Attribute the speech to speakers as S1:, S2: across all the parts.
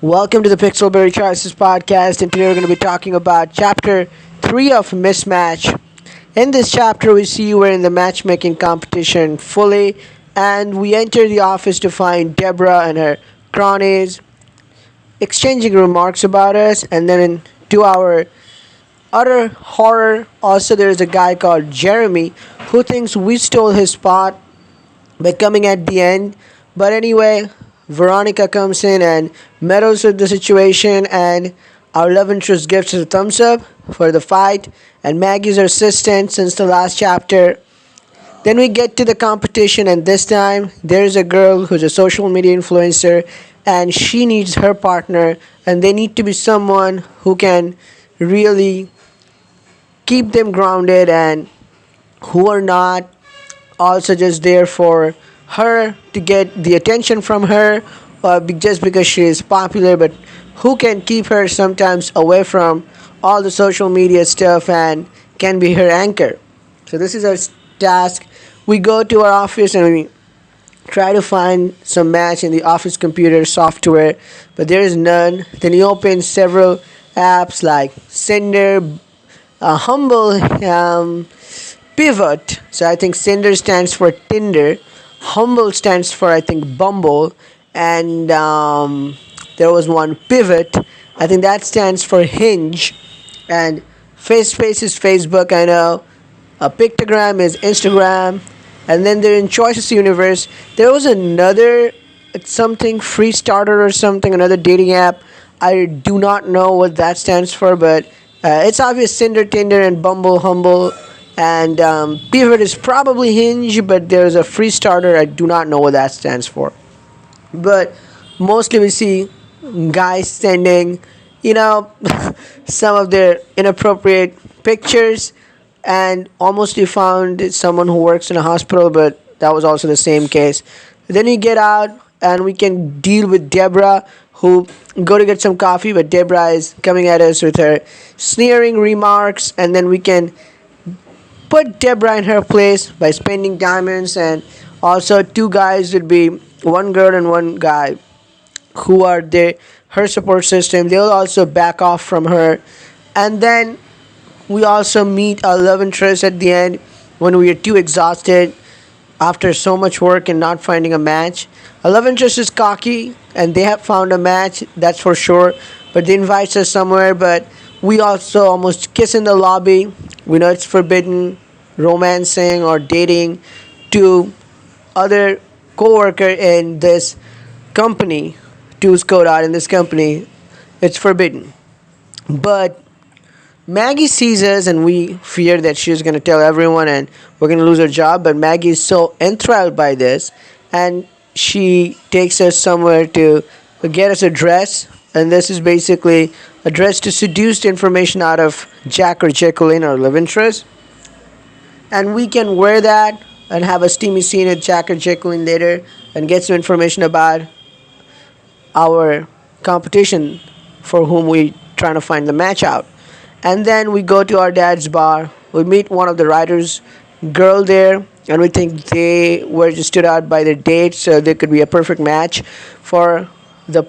S1: Welcome to the Pixelberry Choices podcast, and today we're going to be talking about chapter 3 of Mismatch. In this chapter, we see we're in the matchmaking competition fully, and we enter the office to find Deborah and her cronies exchanging remarks about us, and then to our utter horror, also there's a guy called Jeremy who thinks we stole his spot by coming at the end. But anyway, Veronica comes in and meddles with the situation, and our love interest gives us a thumbs up for the fight. And Maggie's her assistant since the last chapter. Then we get to the competition, and this time there's a girl who's a social media influencer, and she needs her partner, and they need to be someone who can really keep them grounded and who are not also just there for her to get the attention from her just because she is popular, but who can keep her sometimes away from all the social media stuff and can be her anchor. So this is our task. We go to our office and we try to find some match in the office computer software, but there is none. Then he opens several apps like Sender, Humble, Pivot. So I think Sender stands for Tinder, Humble stands for I think Bumble, and there was one Pivot. I think that stands for Hinge, and FaceSpace is Facebook. I know. A Pictogram is Instagram, and then there in Choices Universe there was another something free starter or something, another dating app. I do not know what that stands for, but it's obvious Tinder, Tinder, and Bumble, Humble. And Pivot is probably Hinge, but there's a free starter. I do not know what that stands for. But mostly we see guys sending, some of their inappropriate pictures. And almost we found someone who works in a hospital, but that was also the same case. Then you get out and we can deal with Deborah, who go to get some coffee, but Deborah is coming at us with her sneering remarks, and then we can put Deborah in her place by spending diamonds. And also two guys would be one girl and one guy who are her support system. They'll also back off from her. And then we also meet our love interest at the end when we are too exhausted after so much work and not finding a match. Our love interest is cocky and they have found a match, that's for sure, but they invite us somewhere, but we also almost kiss in the lobby. We know it's forbidden romancing or dating to other co-worker in this company, to code out in this company. It's forbidden. But Maggie sees us and we fear that she's going to tell everyone and we're going to lose our job. But Maggie is so enthralled by this, and she takes us somewhere to get us a dress. And this is basically a dress to seduce the information out of Jack or Jacqueline, our love interest. And we can wear that and have a steamy scene with Jack or Jacqueline later and get some information about our competition for whom we trying to find the match out. And then we go to our dad's bar. We meet one of the writers' girl there, and we think they were just stood out by their date, so they could be a perfect match for the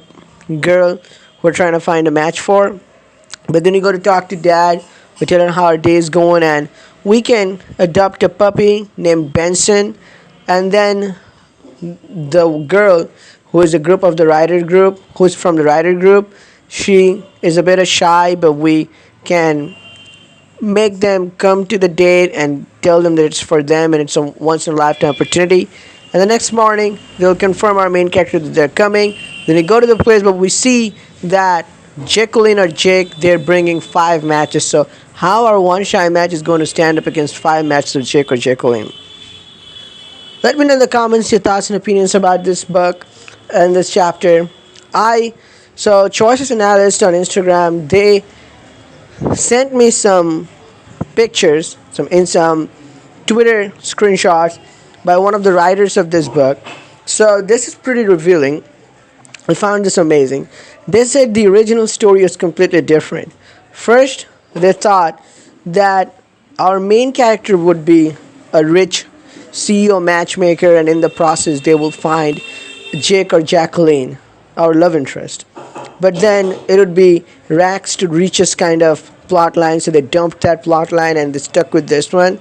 S1: girl we're trying to find a match for. But then we go to talk to dad. We tell him how our day is going, and we can adopt a puppy named Benson. And then the girl who is a group of the writer group, who's from the writer group, she is a bit shy, but we can make them come to the date and tell them that it's for them and it's a once in a lifetime opportunity. And the next morning they'll confirm our main character that they're coming. Then we go to the place, but we see that Jacqueline or Jake, they're bringing 5 matches. So how our one shy match is going to stand up against 5 matches of Jake or Jacqueline? Let me know in the comments your thoughts and opinions about this book and this chapter. So Choices Analyst on Instagram, they sent me some pictures, some Twitter screenshots by one of the writers of this book. So this is pretty revealing. I found this amazing. They said the original story is completely different. First, they thought that our main character would be a rich CEO matchmaker, and in the process they will find Jake or Jacqueline, our love interest. but then it would be rags to riches kind of plot line, so they dumped that plot line and they stuck with this one.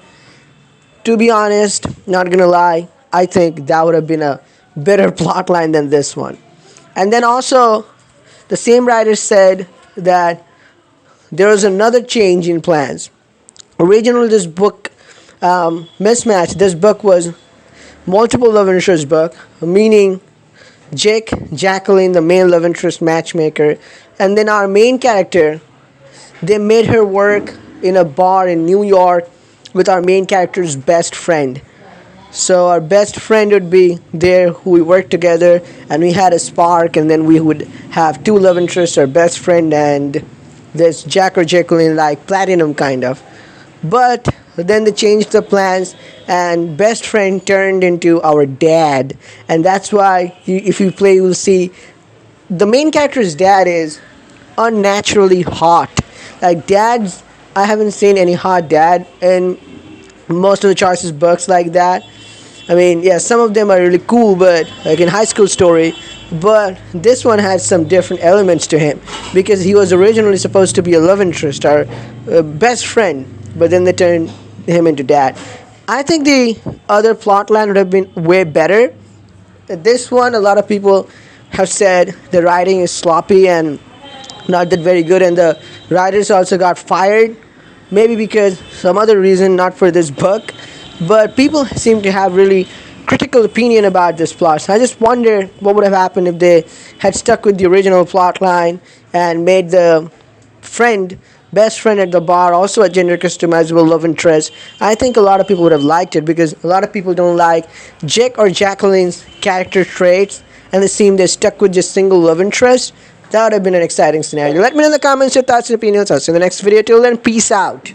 S1: To be honest, not gonna lie, I think that would have been a better plot line than this one. And then also, the same writer said that there was another change in plans. Originally, this book mismatch. This book was multiple love interest book, meaning Jake, Jacqueline, the main love interest matchmaker, and then our main character. They made her work in a bar in New York with our main character's best friend. So our best friend would be there, who we worked together, and we had a spark, and then we would have two love interests, our best friend and this Jack or Jacqueline, like platinum kind of. But then they changed the plans, and best friend turned into our dad, and that's why if you play, you'll see the main character's dad is unnaturally hot. Like dads, I haven't seen any hot dad in most of the choices books like that. I mean, yeah, some of them are really cool, but like in High School Story. But this one has some different elements to him because he was originally supposed to be a love interest, our best friend, but then they turned him into dad. I think the other plot line would have been way better. This one, a lot of people have said the writing is sloppy and not that very good, and the writers also got fired, maybe because some other reason, not for this book. But people seem to have really critical opinion about this plot. So I just wonder what would have happened if they had stuck with the original plot line and made the friend, best friend at the bar, also a gender customizable love interest. I think a lot of people would have liked it because a lot of people don't like Jake or Jacqueline's character traits, and they seem they're stuck with just single love interest. That would have been an exciting scenario. Let me know in the comments your thoughts and opinions. I'll see you in the next video. Till then, peace out.